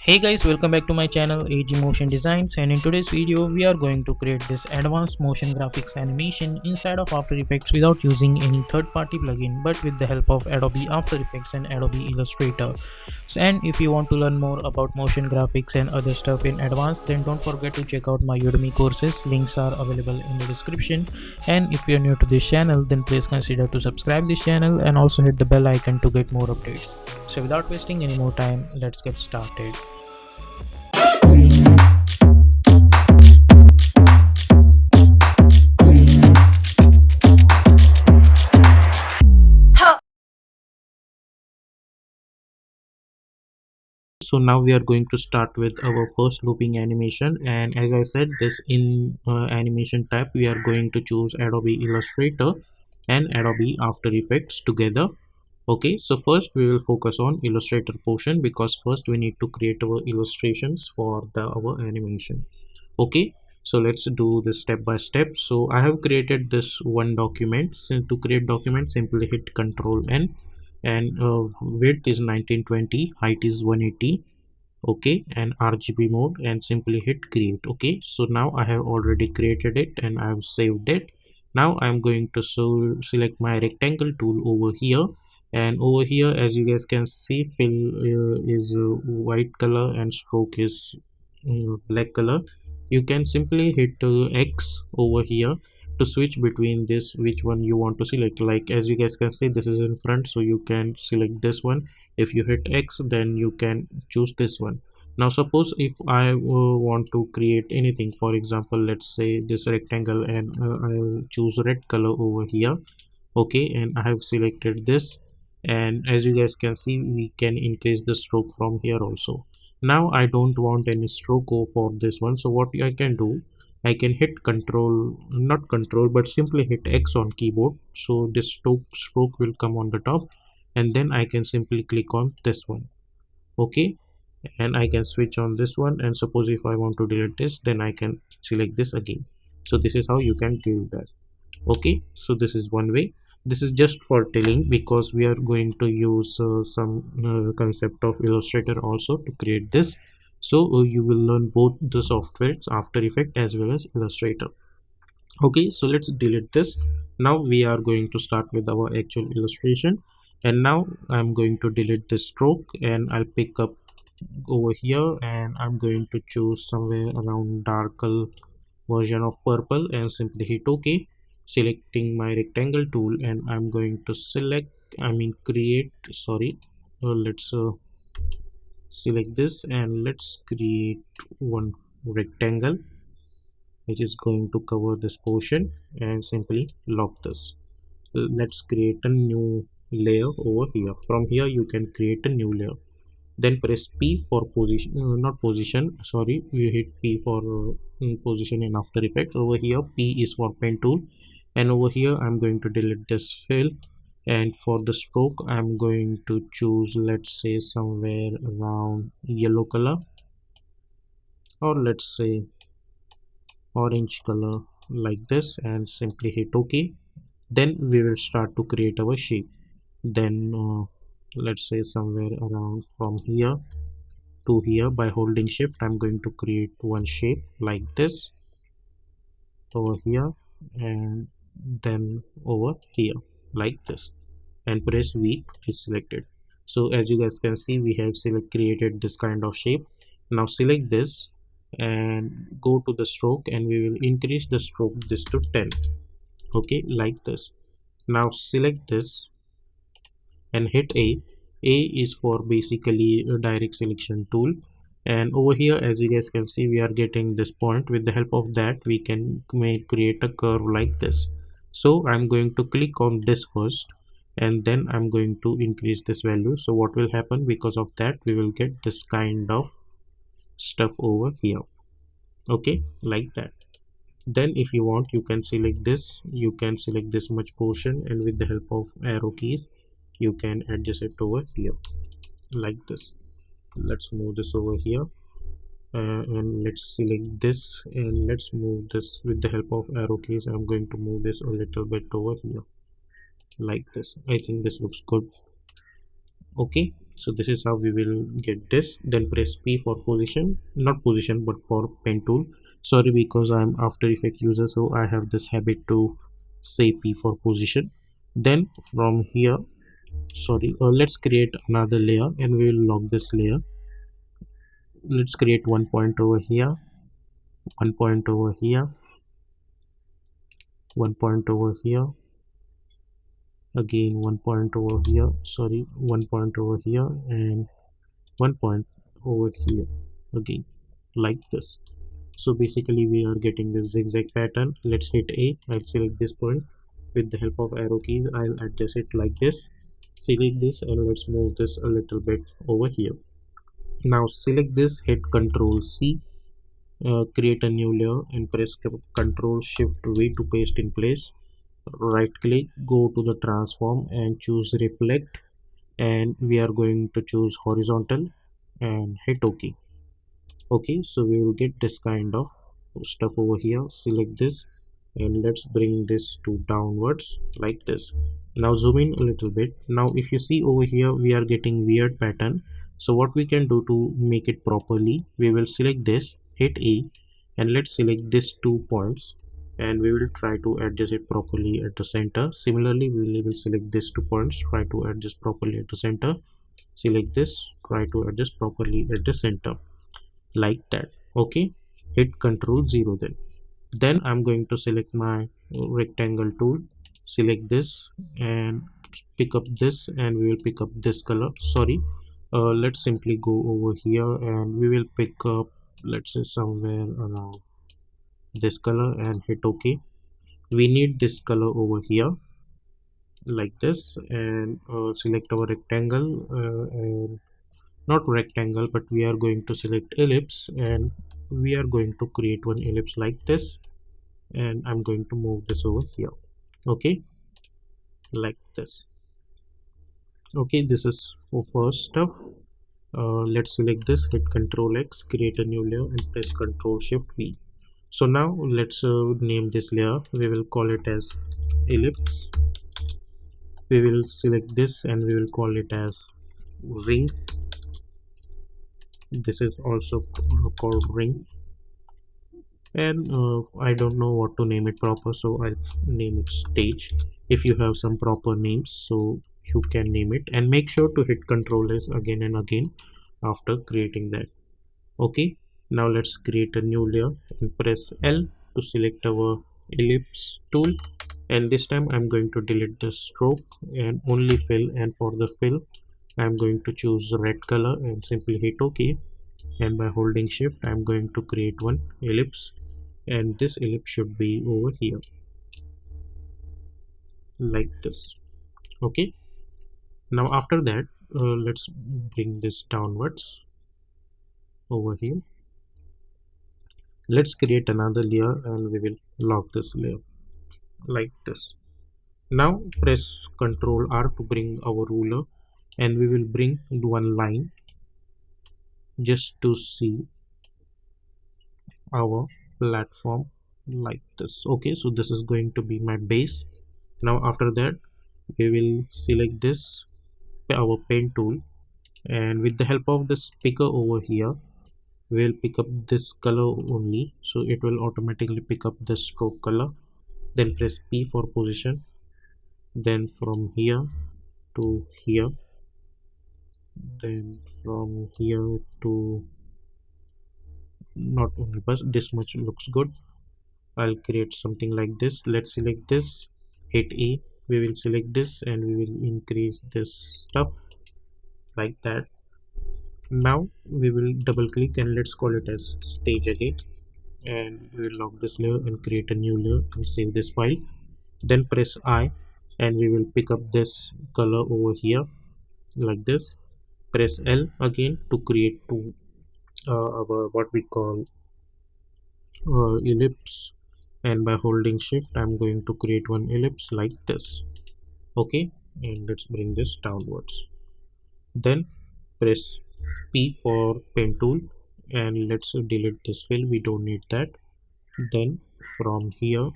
Hey guys, welcome back to my channel AG Motion Designs, and in today's video we are going to create this advanced motion graphics animation inside of After Effects without using any third-party plugin but with the help of Adobe After Effects and Adobe Illustrator. And if you want to learn more about motion graphics and other stuff in advance, then don't forget to check out my Udemy courses. Links are available in the description. And if you're new to this channel, then please consider to subscribe this channel and also hit the bell icon to get more updates. So without wasting any more time, let's get started. So now we are going to start with our first looping animation, and as I said, this in animation tab we are going to choose Adobe Illustrator and Adobe After Effects together. Okay, so first we will focus on Illustrator portion because first we need to create our illustrations for our animation. Okay, so let's do this step by step. So I have created this one document. So to create document, simply hit Control N, and width is 1920, height is 180. Okay, and RGB mode, and simply hit create. Okay, so now I have already created it and I have saved it. Now I'm going to select my rectangle tool over here, and over here as you guys can see, fill is white color and stroke is black color. You can simply hit X over here to switch between this, which one you want to select. Like as you guys can see, this is in front, so you can select this one. If you hit X, then you can choose this one. Now suppose if I want to create anything, for example, let's say this rectangle, and I'll choose red color over here. Okay, and I have selected this, and as you guys can see, we can increase the stroke from here also. Now I don't want any stroke for this one, so what I can do, I can hit control, not control, but simply hit X on keyboard, so this stroke will come on the top, and then I can simply click on this one. Okay, and I can switch on this one, and suppose if I want to delete this, then I can select this again. So this is how you can do that. Okay, so this is one way. This is just for telling because we are going to use some concept of Illustrator also to create this. So you will learn both the softwares, After Effects as well as Illustrator. Okay, so let's delete this. Now we are going to start with our actual illustration, and now I'm going to delete this stroke, and I'll pick up over here, and I'm going to choose somewhere around darker version of purple and simply hit OK, selecting my rectangle tool, and I'm going to let's select this, and let's create one rectangle which is going to cover this portion, and simply lock this. Let's create a new layer over here. From here you can create a new layer, then press P for position, not position, sorry, we hit P for position in After Effects. Over here P is for pen tool, and over here I'm going to delete this fill, and for the stroke I'm going to choose, let's say, somewhere around yellow color, or let's say orange color, like this, and simply hit OK. Then we will start to create our shape. Then let's say somewhere around from here to here, by holding shift I'm going to create one shape like this over here, and then over here like this, and press V to select it. So as you guys can see, we have created this kind of shape. Now select this and go to the stroke, and we will increase the stroke this to 10. Okay, like this. Now select this and hit A. A is for basically a direct selection tool, and over here as you guys can see, we are getting this point. With the help of that we can create a curve like this. So I'm going to click on this first, and then I'm going to increase this value. So what will happen, because of that we will get this kind of stuff over here. Okay, like that. Then if you want, you can select this, you can select this much portion, and with the help of arrow keys you can adjust it over here like this. Let's move this over here, and let's select this, and let's move this with the help of arrow keys. I'm going to move this a little bit over here like this. I think this looks good. Okay, So this is how we will get this. Then press P for position, not position but for pen tool. Sorry, because I'm After Effects user, so I have this habit to say P for position. Then from here, sorry, let's create another layer and we will lock this layer. Let's create one point over here, one point over here, one point over here, again one point over here, sorry, one point over here, and one point over here again, like this. So basically we are getting this zigzag pattern. Let's hit A. I'll select this point. With the help of arrow keys, I'll adjust it like this. Select this and let's move this a little bit over here. Now select this, hit Ctrl C, create a new layer and press Ctrl Shift V to paste in place. Right click, go to the transform and choose reflect, and we are going to choose horizontal and hit OK. Okay, so we will get this kind of stuff over here. Select this and let's bring this to downwards like this. Now zoom in a little bit. Now if you see over here, we are getting weird pattern. So what we can do to make it properly, we will select this, hit A, and let's select these 2 points and we will try to adjust it properly at the center. Similarly, we will select these 2 points, try to adjust properly at the center. Select this, try to adjust properly at the center, like that. Okay, hit Ctrl 0. Then I'm going to select my rectangle tool, select this and pick up this, and we will pick up this color. Sorry, let's simply go over here and we will pick up, let's say somewhere around this color, and hit OK. We need this color over here like this, and select our rectangle, and not rectangle, but we are going to select ellipse, and we are going to create one ellipse like this, and I'm going to move this over here. Okay, like this. Okay, this is for first stuff. Let's select this, hit Ctrl X, create a new layer and press Ctrl Shift V. So now let's name this layer. We will call it as ellipse. We will select this and we will call it as ring. This is also called ring, and I don't know what to name it proper, so I'll name it stage. If you have some proper names, so you can name it, and make sure to hit Ctrl S again and again after creating that. Okay, now let's create a new layer and press L to select our ellipse tool, and this time I'm going to delete the stroke and only fill, and for the fill I'm going to choose red color and simply hit OK, and by holding shift I'm going to create one ellipse, and this ellipse should be over here like this. Okay, now after that let's bring this downwards over here. Let's create another layer and we will lock this layer like this. Now press Ctrl R to bring our ruler, and we will bring one line just to see our platform like this. Okay, so this is going to be my base. Now after that we will select this, our pen tool, and with the help of this picker over here we will pick up this color only, so it will automatically pick up the stroke color. Then press P for position, then from here to here, then from here to, not only but this much looks good. I'll create something like this. Let's select this, hit E, we will select this and we will increase this stuff like that. Now we will double click and let's call it as stage again, and we will lock this layer and create a new layer and save this file. Then press I and we will pick up this color over here like this. Press L again to create two our what we call ellipse, and by holding shift I'm going to create one ellipse like this. Okay, and let's bring this downwards. Then press P for pen tool and let's delete this fill, we don't need that. Then from here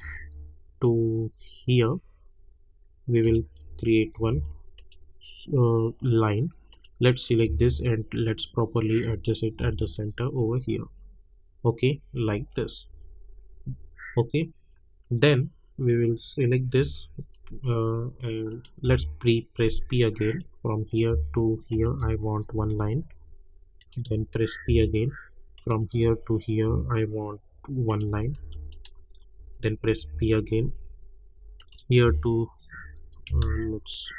to here we will create one line, Let's select this and let's properly adjust it at the center over here. Okay, like this. Okay, then we will select this and let's press P again. From here to here I want one line, then press P again. From here to here I want one line, then press P again. Here to let's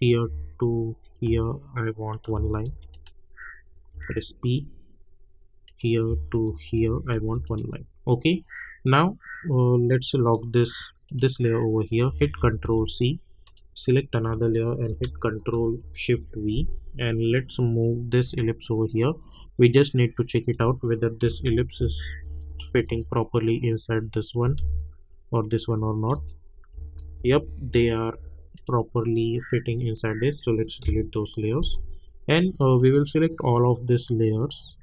here to here I want one line, press P. Here to here I want one line. Okay, now let's lock this layer over here. Hit Ctrl C, select another layer and hit Ctrl Shift V, and let's move this ellipse over here. We just need to check it out whether this ellipse is fitting properly inside this one or not. Yep, they are properly fitting inside this, so let's delete those layers. And we will select all of these layers,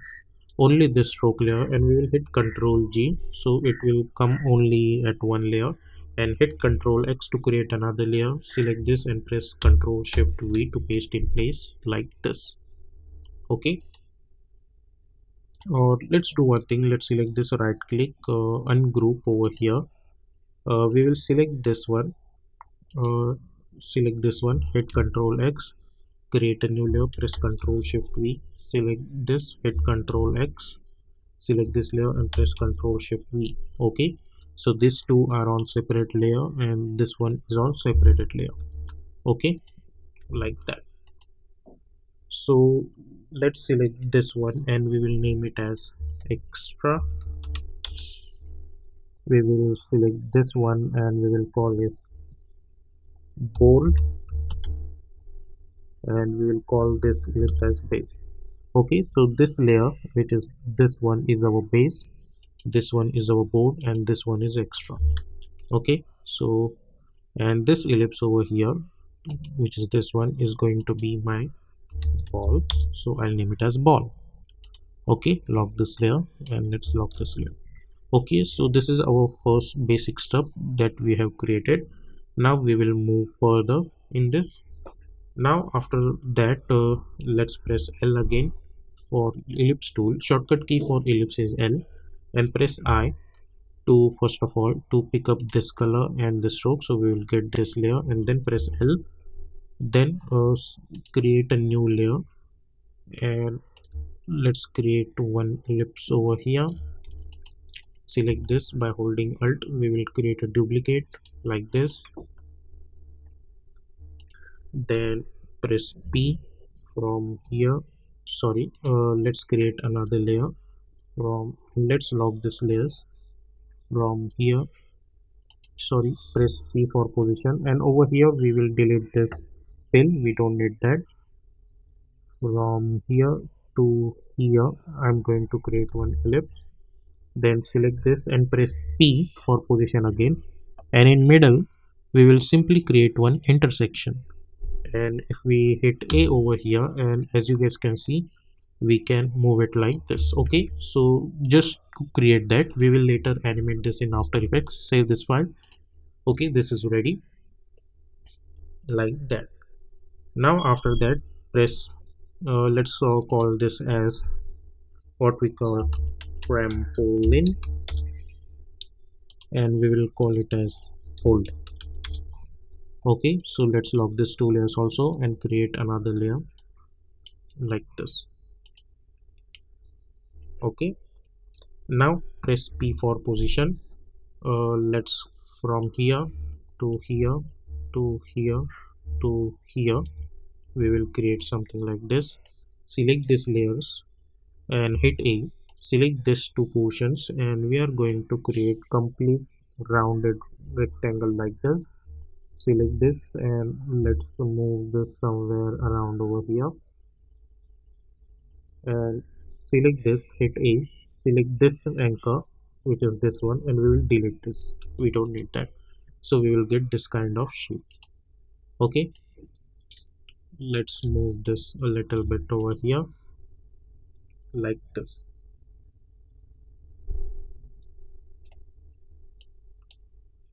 only this stroke layer, and we will hit Ctrl G, so it will come only at one layer, and hit Ctrl X to create another layer. Select this and press Ctrl Shift V to paste in place like this. Okay, or let's do one thing. Let's select this, right click, ungroup over here. We will select this one, uh, select this one, hit Ctrl X, create a new layer, press Ctrl Shift V, select this, hit Ctrl X, select this layer and press Ctrl Shift V. Okay, so these two are on separate layer and this one is on separated layer. Okay, like that. So let's select this one and we will name it as extra. We will select this one and we will call it bold, and we will call this ellipse as base. Okay, so this layer, which is this one, is our base, this one is our board, and this one is extra. Okay, so and this ellipse over here, which is this one, is going to be my ball, so I'll name it as ball. Okay, lock this layer and let's lock this layer. Okay, so this is our first basic step that we have created. Now we will move further in this. Now after that, let's press L again for ellipse tool. Shortcut key for ellipse is L, and press I to first of all to pick up this color and the stroke. So we will get this layer and then press L, then create a new layer, and let's create one ellipse over here. Select this by holding Alt. We will create a duplicate like this, then press P. From here, sorry, let's create another layer. From let's lock this layers. From here, sorry, press P for position, and over here we will delete this fill, we don't need that. From here to here I'm going to create one ellipse, then select this and press P for position again, and in middle we will simply create one intersection. And if we hit A over here, and as you guys can see, we can move it like this. Okay, so just to create that, we will later animate this in After Effects. Save this file. Okay, this is ready like that. Now after that, press let's call this as what we call trampoline, and we will call it as hold. Okay, so let's lock these two layers also and create another layer like this. Okay, now press P for position. Let's from here to here to here to here we will create something like this. Select these layers and hit A. Select these two portions and we are going to create complete rounded rectangle like this. Select this and let's move this somewhere around over here, and select this, hit A, select this anchor, which is this one, and we will delete this, we don't need that. So we will get this kind of shape. Okay, let's move this a little bit over here like this.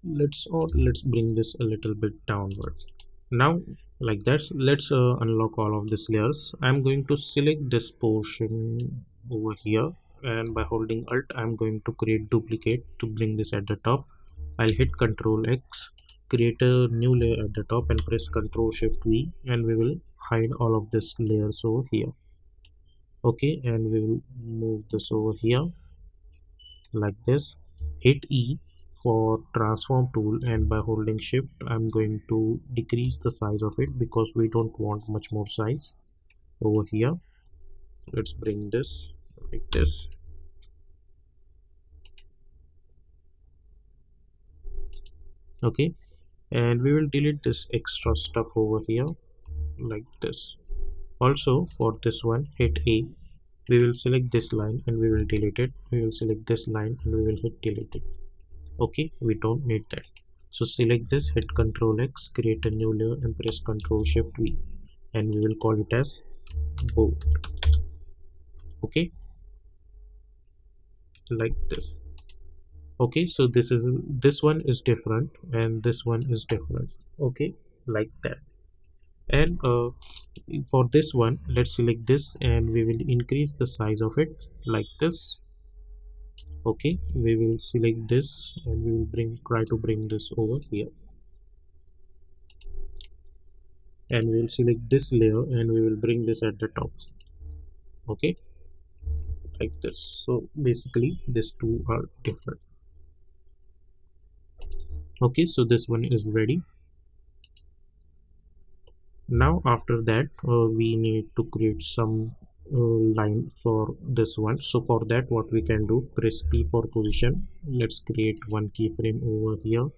Let's bring this a little bit downwards. Now like that. Let's unlock all of these layers. I'm going to select this portion over here, and by holding alt I'm going to create duplicate to bring this at the top. I'll hit Ctrl X, create a new layer at the top, and press Ctrl Shift V, and we will hide all of this layers over here. Okay, and we will move this over here like this. Hit E for transform tool, and by holding shift I'm going to decrease the size of it because we don't want much more size over here. Let's bring this like this. Okay, and we will delete this extra stuff over here like this. Also for this one, hit A, we will select this line and we will delete it. We will select this line and we will hit delete it. Okay, we don't need that. So select this, hit Ctrl X, create a new layer, and press Ctrl Shift V, and we will call it as boat. Okay, like this. Okay, so this one is different and this one is different. Okay, like that. And for this one, let's select this and we will increase the size of it like this. Okay, we will select this and we will try to bring this over here, and we will select this layer and we will bring this at the top. Okay, like this. So basically these two are different. Okay, so this one is ready. Now after that we need to create some line for this one. So for that, what we can do, press P for position. Let's create one keyframe over here,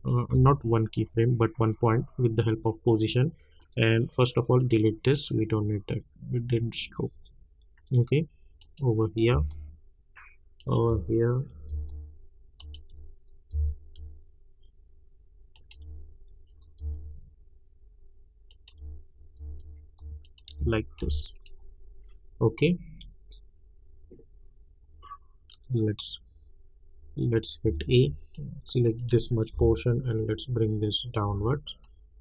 not one keyframe but one point with the help of position. And first of all, delete this, we don't need that, we didn't show. Okay, over here, over here, like this. Okay, let's hit A, select this much portion and let's bring this downwards.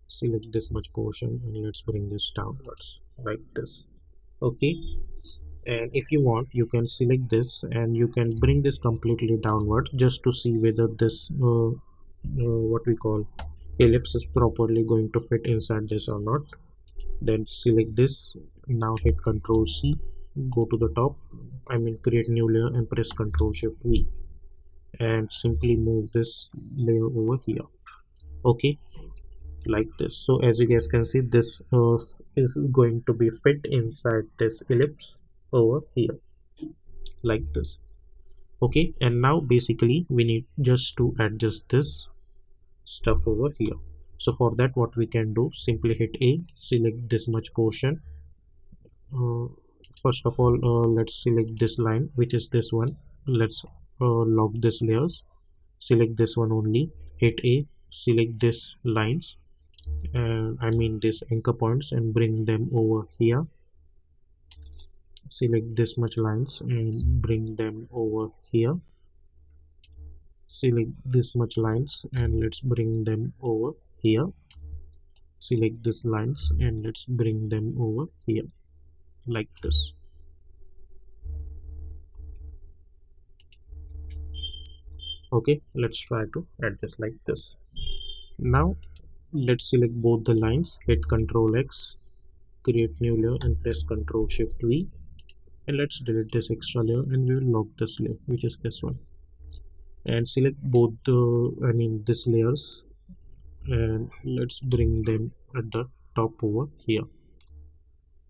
Select this much portion and let's bring this downwards like this. Okay, and if you want you can select this and you can bring this completely downwards just to see whether this what we call ellipse is properly going to fit inside this or not. Then select this, now hit Ctrl C, go to the top, I mean create new layer, and press Ctrl Shift V, and simply move this layer over here. Okay, like this. So as you guys can see, this is going to be fit inside this ellipse over here like this. Okay, and now basically we need just to adjust this stuff over here. So for that, what we can do, simply hit A, select this much portion. uh, First of all, let's select this line, which is this one. Let's lock this layers, select this one only, hit A, select this lines, I mean this anchor points, and bring them over here. Select this much lines and bring them over here. Select this much lines and let's bring them over here. Select this lines and let's bring them over here like this. Okay, let's try to adjust like this. Now let's select both the lines, hit Ctrl X, create new layer, and press Ctrl Shift V, and let's delete this extra layer and we will lock this layer, which is this one, and select both the this layers, and let's bring them at the top over here.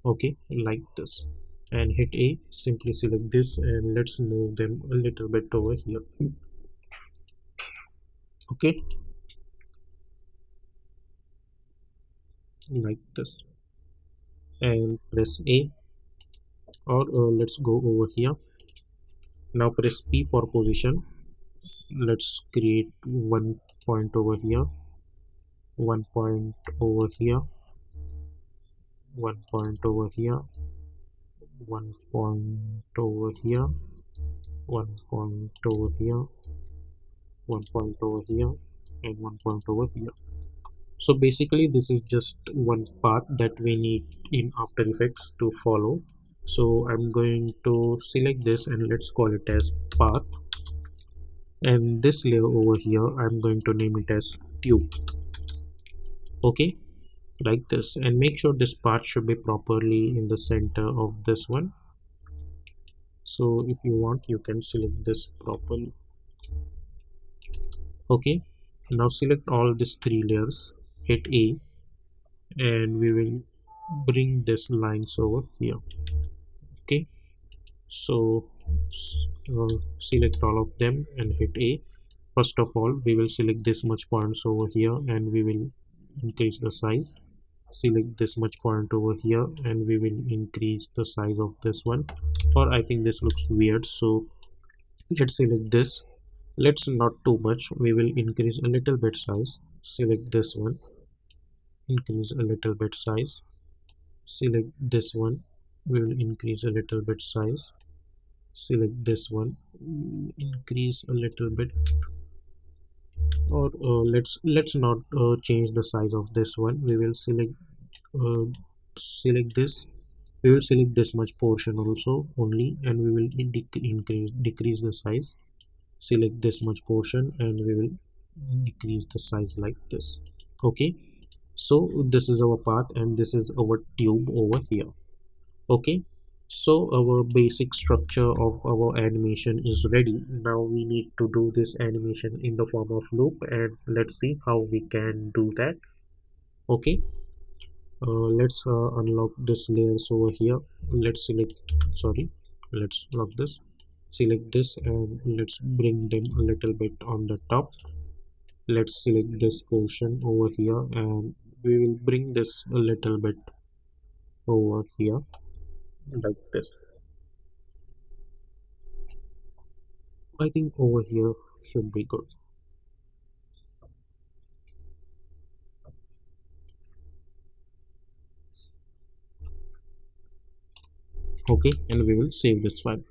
Okay, like this, and hit A, simply select this and let's move them a little bit over here. Okay, like this, and press A, or let's go over here. Now press P for position. Let's create one point over here, one point over here, one point over here, one point over here, one point over here, one point over here, and one point over here. So basically this is just one path that we need in After Effects to follow. So I'm going to select this and let's call it as path, and this layer over here I'm going to name it as tube. Okay, like this, and make sure this part should be properly in the center of this one. So if you want, you can select this properly. Okay, now select all these three layers, hit A, and we will bring this lines over here. Okay, so select all of them and hit A. First of all, we will select this much points over here and we will increase the size. Select this much point over here and we will increase the size of this one. Or I think this looks weird, so let's select this. Let's not too much, we will increase a little bit size. Select this one, increase a little bit size. Select this one, we will increase a little bit size. Select this one, increase a little bit, or let's not change the size of this one. We will uh, select this. We will select this much portion also only, and we will decrease the size. Select this much portion and we will decrease the size like this. Okay, so this is our path and this is our tube over here. Okay, so our basic structure of our animation is ready. Now we need to do this animation in the form of loop, and let's see how we can do that. Okay, let's unlock this layers over here. Let's select, sorry, let's lock this, select this, and let's bring them a little bit on the top. Let's select this portion over here and we will bring this a little bit over here like this. I think over here should be good. Okay, and we will save this file.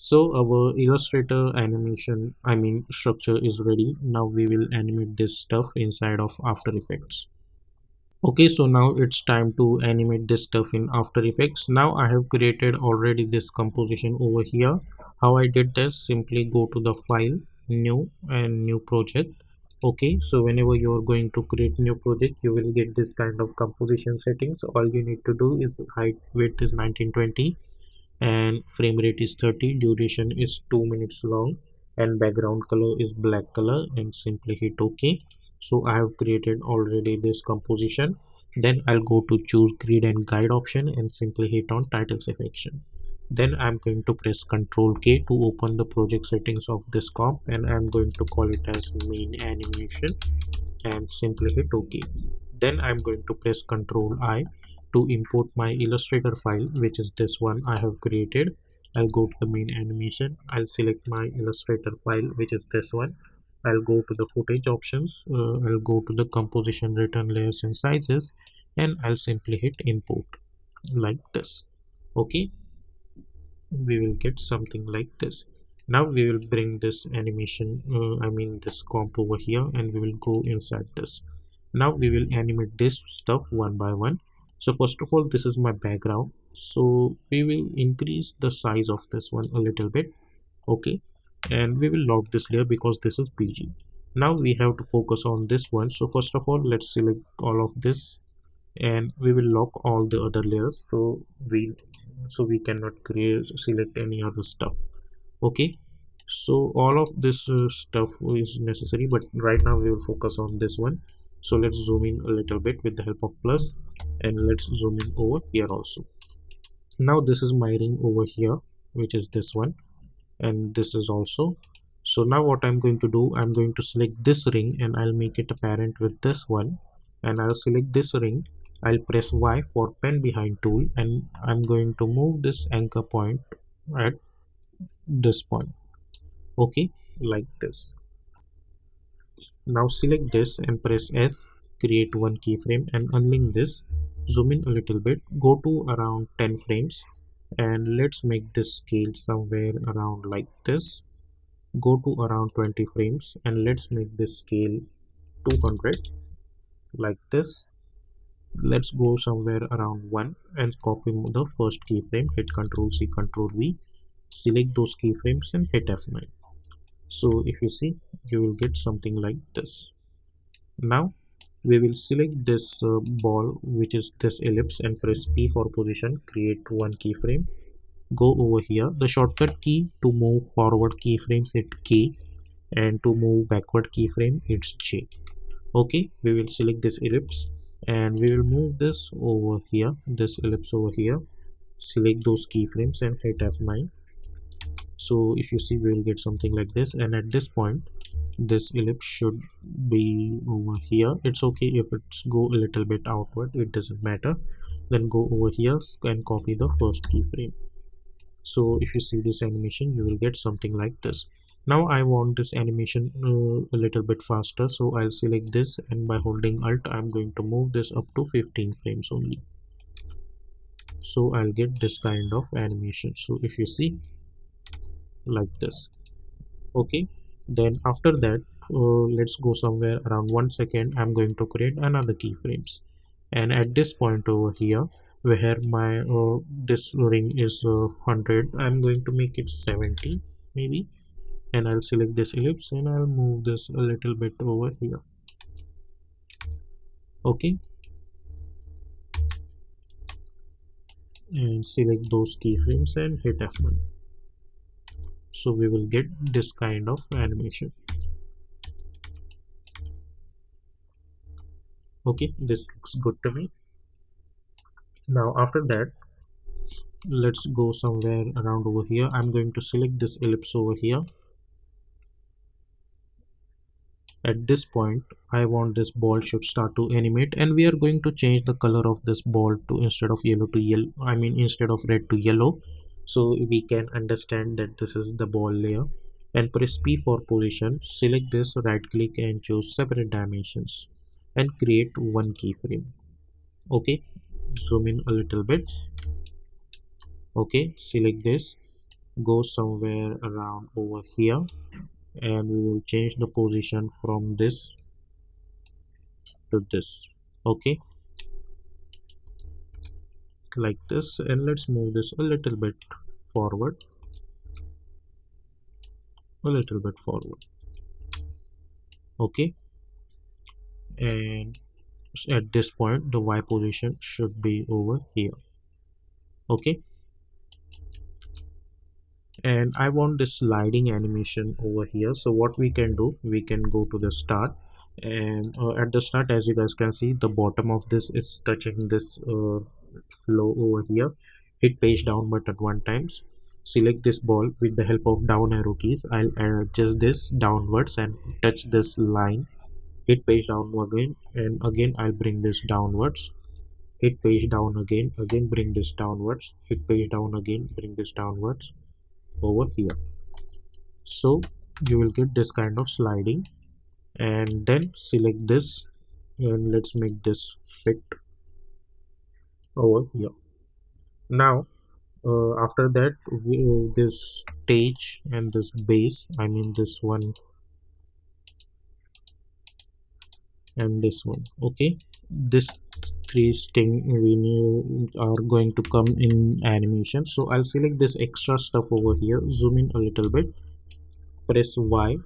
So our Illustrator animation, I mean structure, is ready. Now we will animate this stuff inside of After Effects. Okay, so now it's time to animate this stuff in After Effects. Now I have created already this composition over here. How I did this, simply go to the file, new, and new project. Okay, so whenever you are going to create new project, you will get this kind of composition settings. All you need to do is height width is 1920 and frame rate is 30, duration is 2 minutes long, and background color is black color, and simply hit OK. So I have created already this composition. Then I'll go to choose grid and guide option and simply hit on title section. Then I'm going to press Ctrl K to open the project settings of this comp, and I'm going to call it as main animation and simply hit OK. Then I'm going to press Ctrl I to import my Illustrator file, which is this one I have created. I'll go to the main animation. I'll select my Illustrator file, which is this one. I'll go to the footage options. I'll go to the composition, return layers and sizes, and I'll simply hit import like this. Okay, we will get something like this. Now we will bring this animation, I mean this comp over here, and we will go inside this. Now we will animate this stuff one by one. So first of all, this is my background, so we will increase the size of this one a little bit. Okay, and we will lock this layer because this is PG. Now we have to focus on this one. So first of all, let's select all of this and we will lock all the other layers, so we cannot select any other stuff. Okay, so all of this stuff is necessary, but right now we will focus on this one. So let's zoom in a little bit with the help of plus, and let's zoom in over here also. Now this is my ring over here, which is this one, and this is also. So now what I'm going to do, I'm going to select this ring and I'll make it a parent with this one, and I'll select this ring. I'll press Y for pen behind tool, and I'm going to move this anchor point at this point. Okay, like this. Now select this and press S, create one keyframe and unlink this. Zoom in a little bit, go to around 10 frames, and let's make this scale somewhere around like this. Go to around 20 frames and let's make this scale 200 like this. Let's go somewhere around 1 and copy the first keyframe. Hit Ctrl C, Ctrl V, select those keyframes and hit F9. So if you see, you will get something like this. Now we will select this ball, which is this ellipse, and press P for position, create one keyframe. Go over here. The shortcut key to move forward keyframes hit K, and to move backward keyframe it's J. Okay, we will select this ellipse and we will move this over here, this ellipse over here. Select those keyframes and hit F9. So if you see, we will get something like this, and at this point this ellipse should be over here. It's okay if it's go a little bit outward, it doesn't matter. Then go over here and copy the first keyframe. So if you see this animation, you will get something like this. Now I want this animation a little bit faster, so I'll select this, and by holding Alt I'm going to move this up to 15 frames only. So I'll get this kind of animation. So if you see, like this. Okay, then after that let's go somewhere around 1 second. I'm going to create another keyframes, and at this point over here where my this ring is 100, I'm going to make it 70 maybe, and I'll select this ellipse and I'll move this a little bit over here. Okay, and select those keyframes and hit F1. So we will get this kind of animation. Okay, this looks good to me. Now after that, let's go somewhere around over here. I'm going to select this ellipse over here. At this point I want this ball should start to animate, and we are going to change the color of this ball to instead of yellow to yellow, I mean instead of red to yellow, so we can understand that this is the ball layer. And press P for position, select this, right click and choose separate dimensions and create one keyframe. Okay, zoom in a little bit. Okay, select this, go somewhere around over here, and we will change the position from this to this. Okay, like this, and let's move this a little bit forward, a little bit forward. Okay, and at this point the Y position should be over here. Okay, and I want this sliding animation over here. So what we can do, we can go to the start, and at the start, as you guys can see, the bottom of this is touching this flow over here. Hit page down button one times, select this ball with the help of down arrow keys. I'll adjust this downwards and touch this line. Hit page down again, and again I'll bring this downwards. Hit page down again, bring this downwards. Hit page down again, bring this downwards over here. So you will get this kind of sliding, and then select this and let's make this fit over here. Now after that, this stage and this base, I mean this one and this one. Okay, this three sting we knew are going to come in animation. So I'll select this extra stuff over here, zoom in a little bit, press Y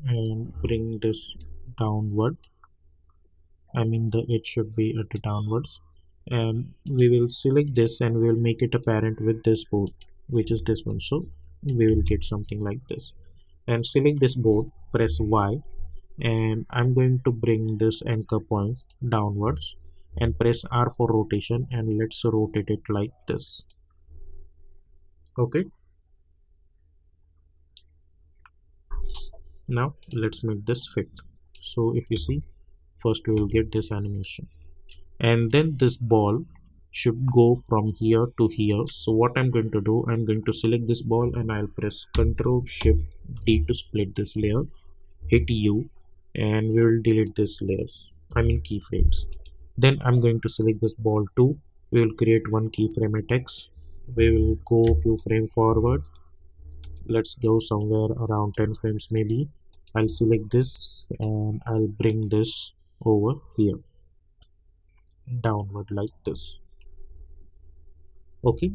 and bring this downward. I mean the it should be at the downwards, and we will select this and we will make it apparent with this board, which is this one. So we will get something like this, and select this board, press Y, and I'm going to bring this anchor point downwards and press R for rotation, and let's rotate it like this. Okay, now let's make this fit. So if you see, first we will get this animation, and then this ball should go from here to here. So what I'm going to do, I'm going to select this ball and I'll press Ctrl Shift D to split this layer, hit U, and we will delete this layers, I mean keyframes. Then I'm going to select this ball too. We will create one keyframe at X. We will go a few frames forward. Let's go somewhere around 10 frames maybe. I'll select this and I'll bring this over here. downward like this. Okay,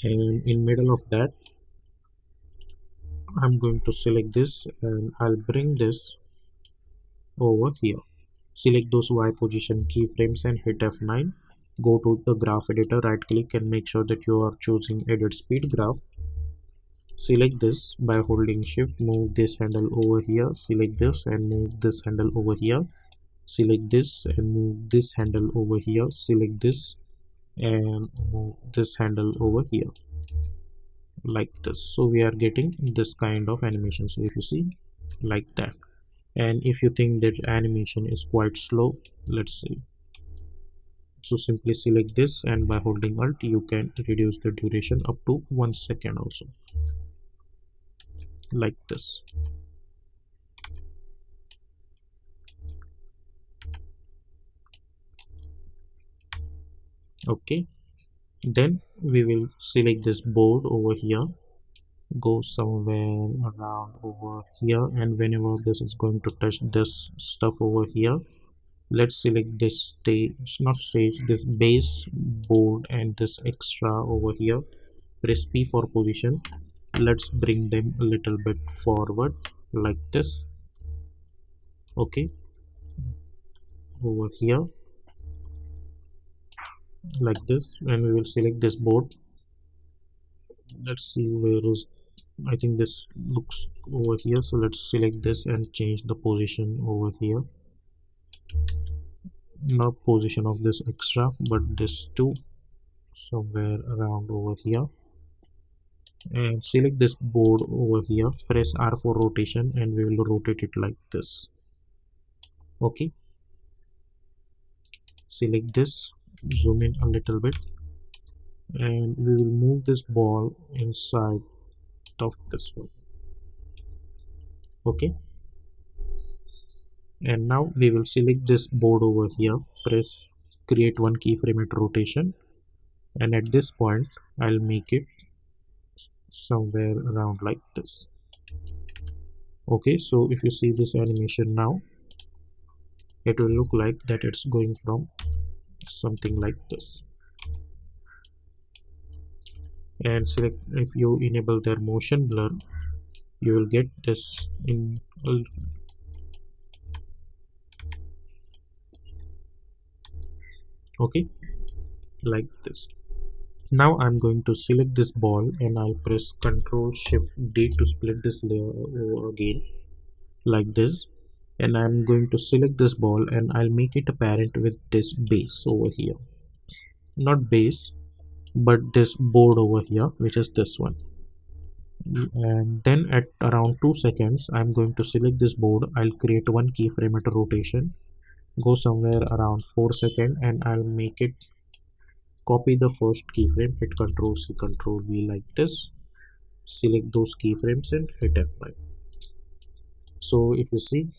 and in middle of that I'm going to select this and I'll bring this over here. Select those Y position keyframes and hit F9. Go to the graph editor, right click and make sure that you are choosing edit speed graph. Select this by holding shift, move this handle over here, select this and move this handle over here, select this and move this handle over here, select this and move this handle over here like this. So we are getting this kind of animation. So if you see like that, and if you think that animation is quite slow, let's see, so simply select this and by holding alt you can reduce the duration up to 1 second also like this. Okay, then we will select this board over here, go somewhere around over here, and whenever this is going to touch this stuff over here, let's select this stage, not stage, this base board and this extra over here, press P for position. Let's bring them a little bit forward like this. Okay, over here like this, and we will select this board. Let's see where is, I think this looks over here, so let's select this and change the position over here, not position of this extra but this too, somewhere around over here, and select this board over here, press R for rotation and we will rotate it like this. Okay, select this, zoom in a little bit, and we will move this ball inside of this one. Okay, and now we will select this board over here, press create one keyframe at rotation, and at this point I'll make it somewhere around like this. Okay, so if you see this animation now, it will look like that it's going from something like this. And select, if you enable their motion blur, you will get this in okay, like this. Now I'm going to select this ball and I'll press Ctrl Shift D to split this layer over again like this, and I'm going to select this ball and I'll make it apparent with this base over here, not base but this board over here, which is this one. And then at around 2 seconds I'm going to select this board, I'll create one keyframe at a rotation, go somewhere around 4 seconds and I'll make it, copy the first keyframe, hit Ctrl C Ctrl V like this, select those keyframes and hit F9. So if you see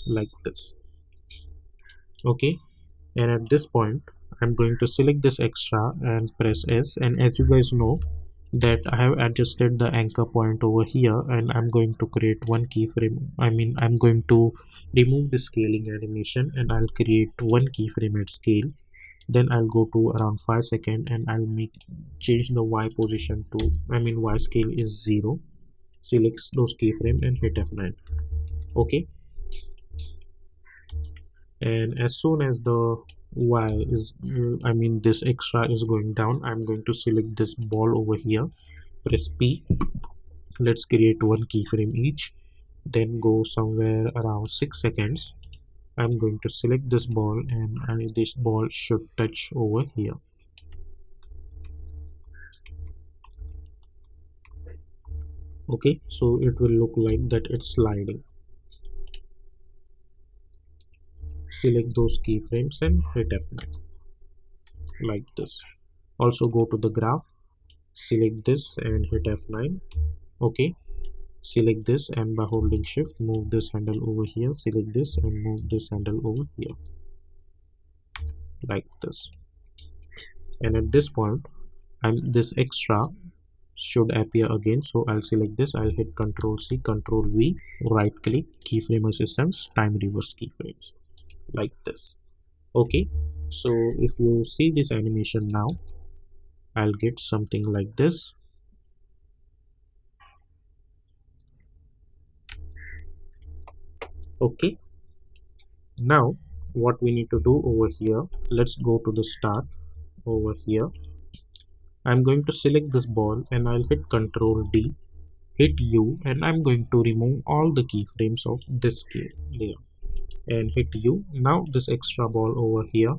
like this. Okay, and at this point I'm going to select this extra and press S, and as you guys know that I have adjusted the anchor point over here, and I'm going to create one keyframe, I'm going to remove the scaling animation and I'll create one keyframe at scale. Then I'll go to around 5 seconds and I'll change the Y position to, Y scale is 0, select those keyframe and hit F9. Okay, and as soon as the Y is this extra is going down, I'm going to select this ball over here, press P, let's create one keyframe each, then go somewhere around 6 seconds. I'm going to select this ball and this ball should touch over here. Okay, so it will look like that it's sliding. Select those keyframes and hit F9 like this. Also go to the graph, select this and hit F9. Okay, select this and by holding shift move this handle over here, select this and move this handle over here like this. And at this point this extra should appear again. So I'll select this, I'll hit Ctrl C, Ctrl V, right click, keyframe assistance, time reverse keyframes, like this. Okay, so if you see this animation now, I'll get something like this. Okay, now what we need to do over here, let's go to the start. Over here I'm going to select this ball and I'll hit Ctrl D, hit U, and I'm going to remove all the keyframes of this scale layer and hit U. Now this extra ball over here,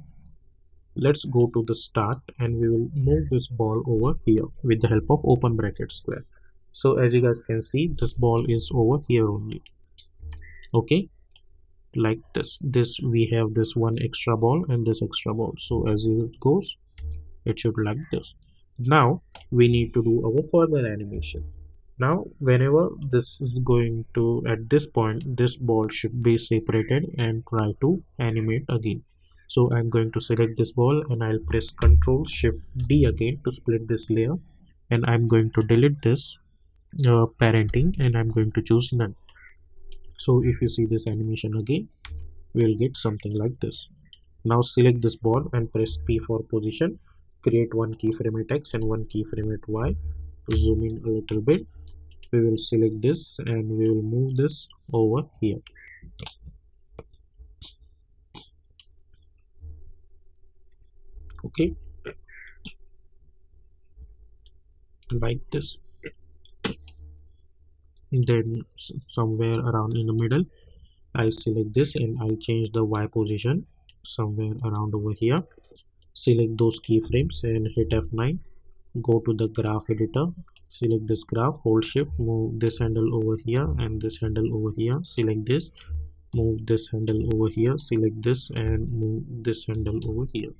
let's go to the start and we will move this ball over here with the help of open bracket square. So as you guys can see, this ball is over here only. Okay, like this we have this one extra ball and this extra ball. So as it goes, it should like this. Now we need to do our further animation. Now whenever this is going to, at this point, this ball should be separated and try to animate again. So I'm going to select this ball and I'll press Ctrl Shift D again to split this layer, and I'm going to delete this parenting and I'm going to choose none. So if you see this animation again, we'll get something like this. Now select this ball and press P for position, create one keyframe at X and one keyframe at Y, zoom in a little bit. We will select this and we will move this over here. Okay, like this. Then somewhere around in the middle, I'll select this and I'll change the Y position somewhere around over here. Select those keyframes and hit F9. Go to the graph editor, select this graph, hold shift, move this handle over here and this handle over here. Select this, move this handle over here, select this and move this handle over here,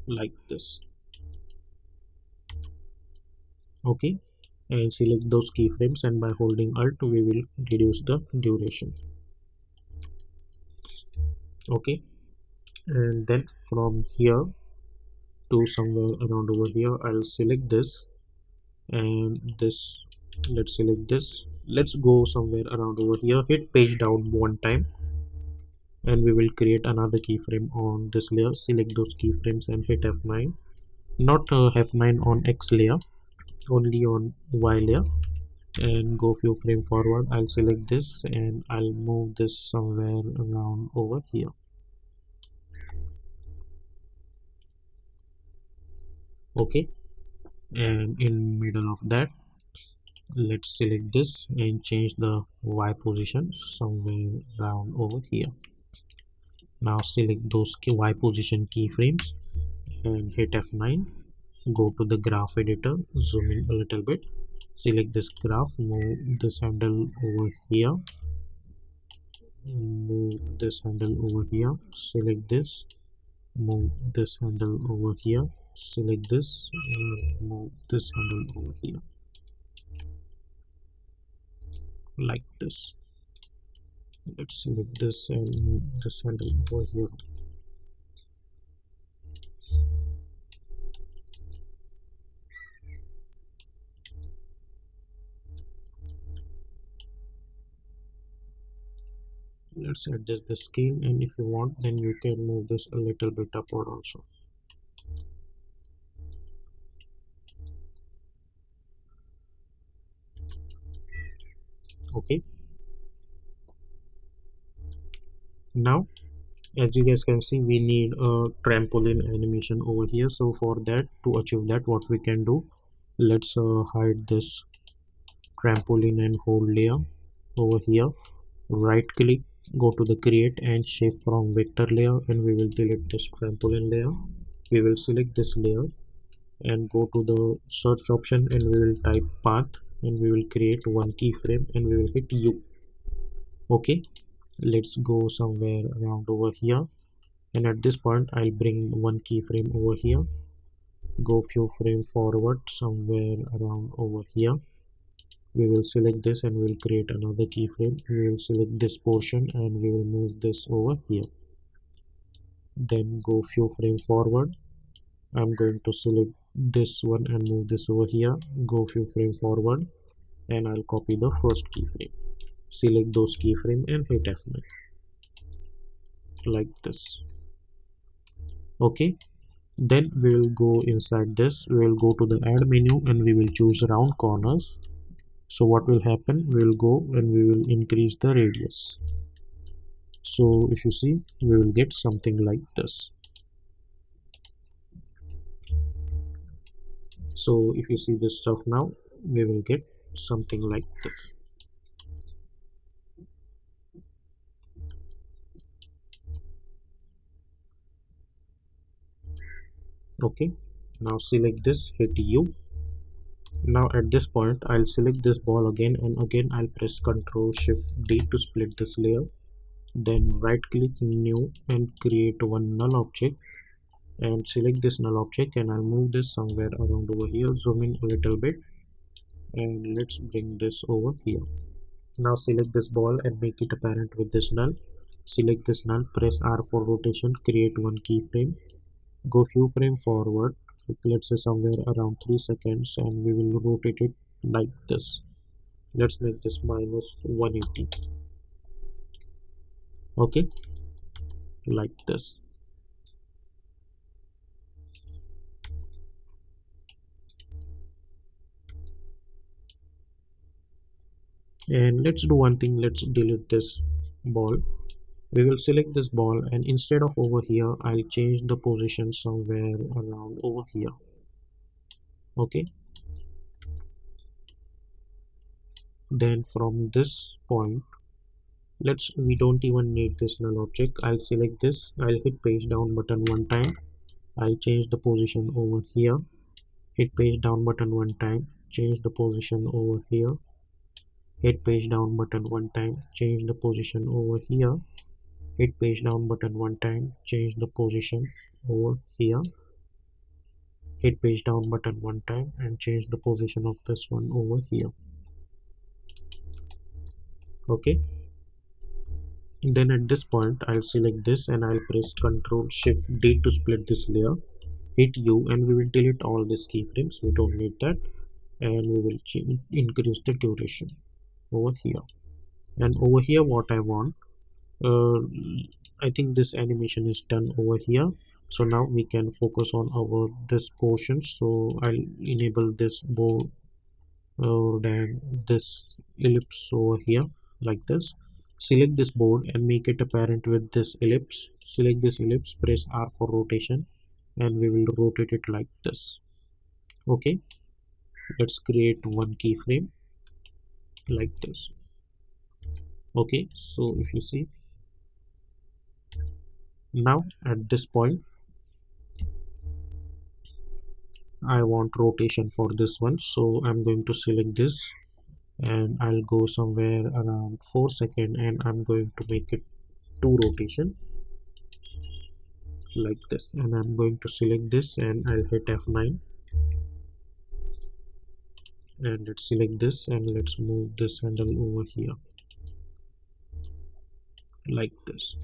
like this. Okay, and select those keyframes and by holding Alt we will reduce the duration. Okay, and then from here to somewhere around over here, I'll select this and this. Let's select this. Let's go somewhere around over here, hit page down one time and we will create another keyframe on this layer. Select those keyframes and hit F9. Not F9 on X layer, only on Y layer, and go few frame forward. I'll select this and I'll move this somewhere around over here. Okay, and in middle of that, let's select this and change the Y position somewhere around over here. Now select those Y position keyframes and hit F9. Go to the graph editor, zoom in a little bit, select this graph, move this handle over here, move this handle over here, select this, move this handle over here, select this and move this handle over here, like this. Let's select this and move this handle over here. Let's adjust the scale, and if you want then you can move this a little bit upward also. Okay, now as you guys can see, we need a trampoline animation over here. So for that, to achieve that, what we can do, let's hide this trampoline and hold layer over here, right click, go to the create and shape from vector layer and we will delete this trampoline layer. We will select this layer and go to the search option and we will type path and we will create one keyframe and we will hit U. Okay, let's go somewhere around over here, and at this point I'll bring one keyframe over here, go few frame forward somewhere around over here. We will select this and we will create another keyframe. We will select this portion and we will move this over here, then go few frame forward I'm going to select this one and move this over here, go few frame forward, and I'll copy the first keyframe. Select those keyframe and hit F9 like this. Okay, then we will go inside this, we will go to the add menu and we will choose round corners. So what will happen, we will go and we will increase the radius. So if you see, we will get something like this. So if you see this stuff now, we will get something like this. Okay, now select this, hit U. Now at this point I'll select this ball again, and again I'll press Ctrl Shift D to split this layer. Then right click new and create one null object, and select this null object, and I'll move this somewhere around over here, zoom in a little bit, and let's bring this over here. Now select this ball and make it apparent with this null. Select this null, press R for rotation, create one keyframe, go few frame forward, let's say somewhere around 3 seconds, and we will rotate it like this. Let's make this minus 180. Okay, like this. And let's do one thing, let's delete this ball. We will select this ball, and instead of over here I'll change the position somewhere around over here. Okay, then from this point, we don't even need this null object. I'll select this, I'll hit page down button one time, I'll change the position over here, hit page down button one time, change the position over here, hit page down button one time, change the position over here, hit page down button one time, change the position over here, hit page down button one time, and change the position of this one over here. Okay, then at this point I'll select this and I'll press Ctrl Shift D to split this layer, hit U, and we will delete all these keyframes, we don't need that, and we will increase the duration over here. And over here what I want, I think this animation is done over here, so now we can focus on our this portion. So I'll enable this bow and this ellipse over here like this. Select this board and make it apparent with this ellipse. Select this ellipse, press R for rotation, and we will rotate it like this. Okay, let's create one keyframe like this. Okay, so if you see, now at this point I want rotation for this one, so I'm going to select this and I'll go somewhere around 4 seconds, and I'm going to make it 2 rotation like this, and I'm going to select this and I'll hit F9, and let's select this and let's move this handle over here like this.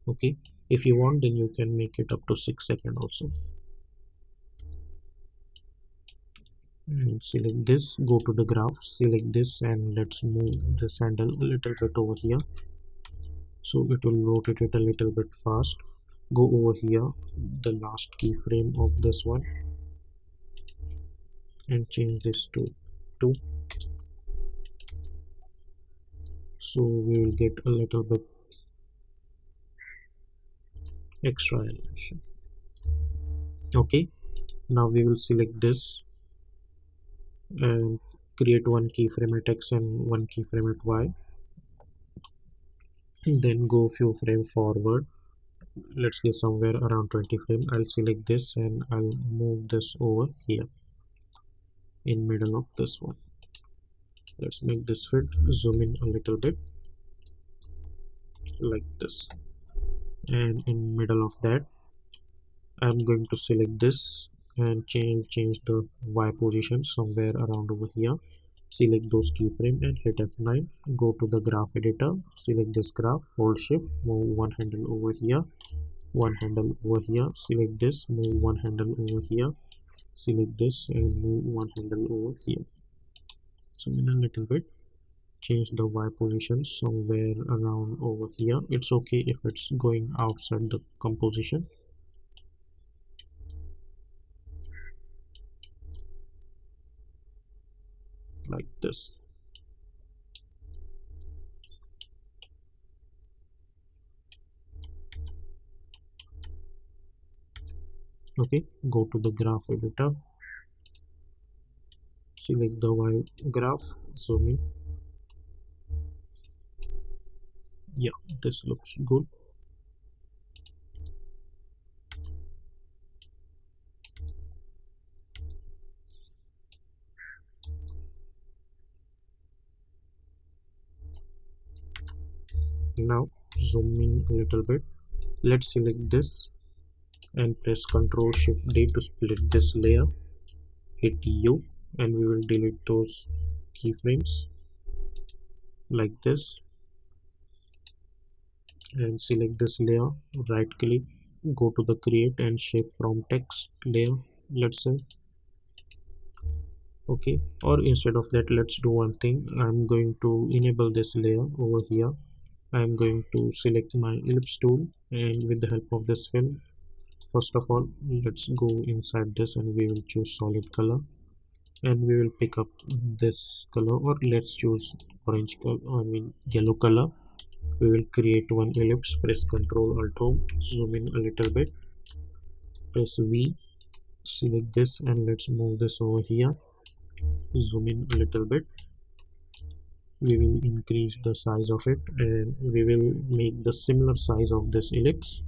Okay, if you want then you can make it up to 6 seconds also. And select this, go to the graph, select this, and let's move this handle a little bit over here, so it will rotate it a little bit fast. Go over here, the last keyframe of this one, and change this to 2, so we will get a little bit extra animation. Okay, now we will select this and create one keyframe at X and one keyframe at Y, then go few frame forward, let's get somewhere around 20 frame. I'll select this and I'll move this over here in middle of this one. Let's make this fit, zoom in a little bit like this, and in middle of that I'm going to select this and change the Y position somewhere around over here. Select those keyframe and hit F9, go to the graph editor, select this graph, hold shift, move one handle over here, one handle over here, select this, move one handle over here, select this and move one handle over here. So in a little bit, change the Y position somewhere around over here. It's okay if it's going outside the composition, like this. Okay, go to the graph editor, select the Y graph, zoom in. Yeah, this looks good. Now zoom in a little bit. Let's select this and press Ctrl Shift D to split this layer. Hit U and we will delete those keyframes like this, and select this layer, right click, go to the create and shape from text layer, let's say. Okay, or instead of that, let's do one thing. I'm going to enable this layer over here. I'm going to select my ellipse tool, and with the help of this fill, first of all, let's go inside this and we will choose solid color, and we will pick up this color, or let's choose orange color, I mean yellow color. We will create one ellipse, press Ctrl Alt Home, zoom in a little bit, press V, select this and let's move this over here, zoom in a little bit. We will increase the size of it and we will make the similar size of this ellipse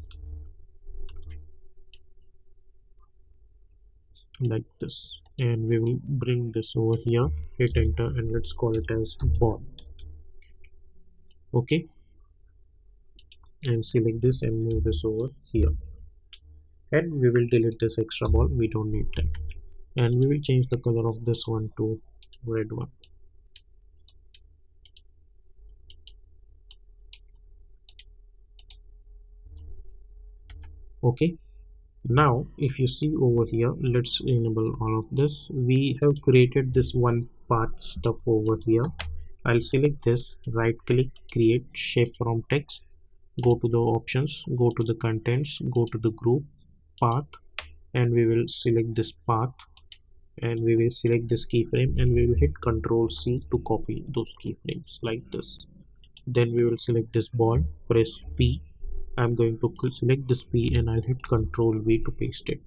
like this, and we will bring this over here, hit enter and let's call it as ball. Okay, and select this and move this over here, and we will delete this extra ball, we don't need that, and we will change the color of this one to red one. Okay, now if you see over here, let's enable all of this. We have created this one part stuff over here. I'll select this, right click, create shape from text, go to the options, go to the contents, go to the group path, and we will select this path, and we will select this keyframe and we will hit Ctrl C to copy those keyframes like this. Then we will select this ball, press P. I'm going to select this P and I'll hit Ctrl V to paste it.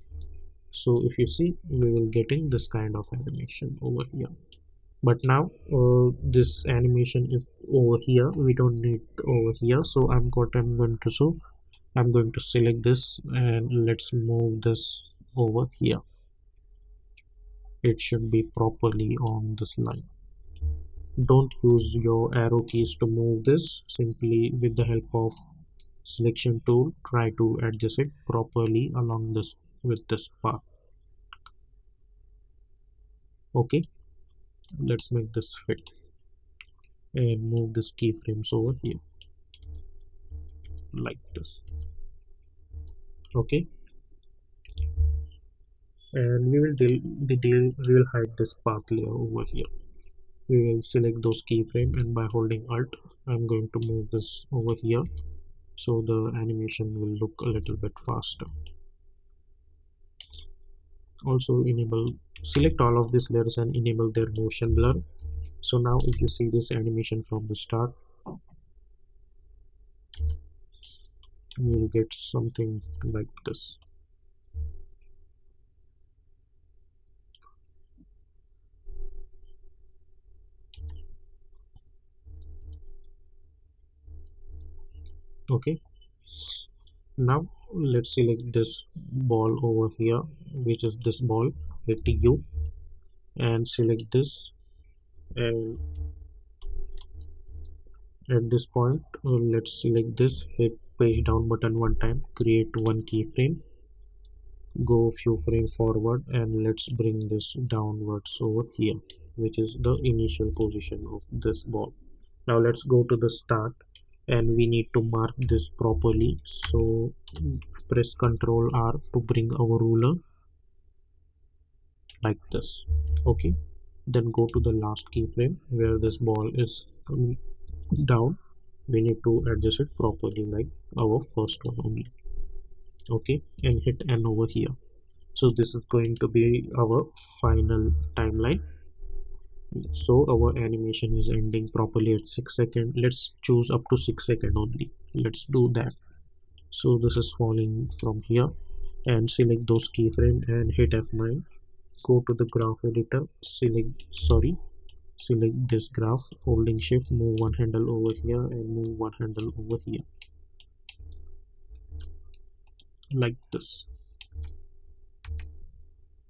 So if you see, we will getting this kind of animation over here. But now this animation is over here, we don't need over here. So I'm going to select this and let's move this over here. It should be properly on this line. Don't use your arrow keys to move this. Simply with the help of selection tool, try to adjust it properly along this with this path. Okay, let's make this fit and move this keyframes over here like this. Okay, and we will hide this path layer over here. We will select those keyframe and by holding Alt, I'm going to move this over here so the animation will look a little bit faster. Also select all of these layers and enable their motion blur. So now if you see this animation from the start, we will get something like this. Okay, now let's select this ball over here, which is this ball, hit U and select this, and at this point let's select this, hit page down button one time, create one keyframe, go few frames forward and let's bring this downwards over here, which is the initial position of this ball. Now let's go to the start and we need to mark this properly. So press Ctrl R to bring our ruler like this. Okay, then go to the last keyframe where this ball is coming down. We need to adjust it properly like our first one only. Okay, and hit N over here. So this is going to be our final timeline. So our animation is ending properly at 6 seconds. Let's choose up to 6 seconds only. Let's do that. So this is falling from here, and select those keyframe and hit F9. Go to the graph editor, select this graph, holding shift, move one handle over here and move one handle over here like this.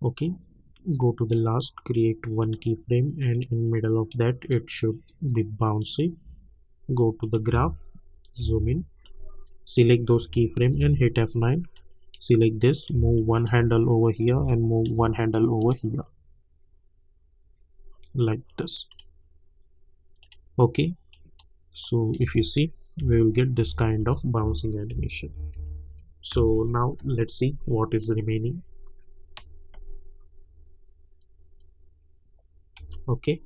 Okay, go to the last, create one keyframe, and in middle of that it should be bouncy. Go to the graph, zoom in, select those keyframe and hit F9. Select this, move one handle over here and move one handle over here like this. Okay, so if you see, we will get this kind of bouncing animation. So now let's see what is remaining. Okay,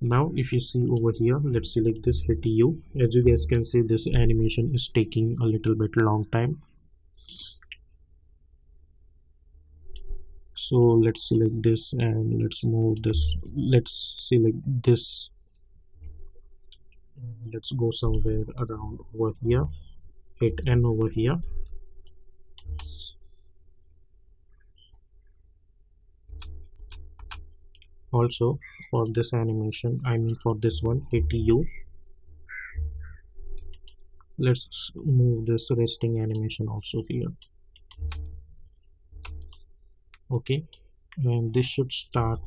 now if you see over here, let's select this, hit U. As you guys can see, this animation is taking a little bit long time. So let's select this and let's move this. Let's select this. Let's go somewhere around over here. Hit N over here. Also for this animation, I mean for this one, hit U. Let's move this resting animation also here. Okay, and this should start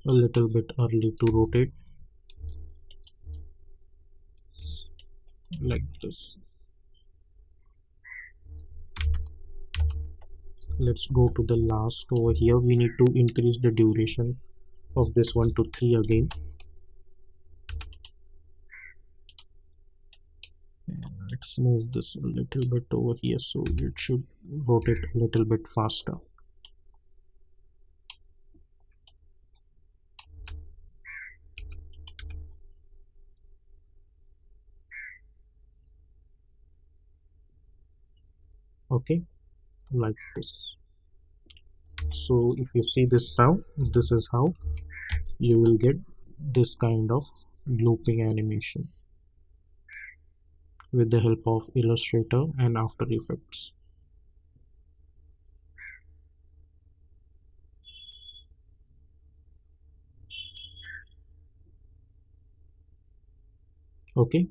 a little bit early to rotate like this. Let's go to the last over here. We need to increase the duration of this one to 3 again. And let's move this a little bit over here so it should rotate a little bit faster. Okay, like this. So if you see this now, this is how you will get this kind of looping animation with the help of Illustrator and After Effects. Okay,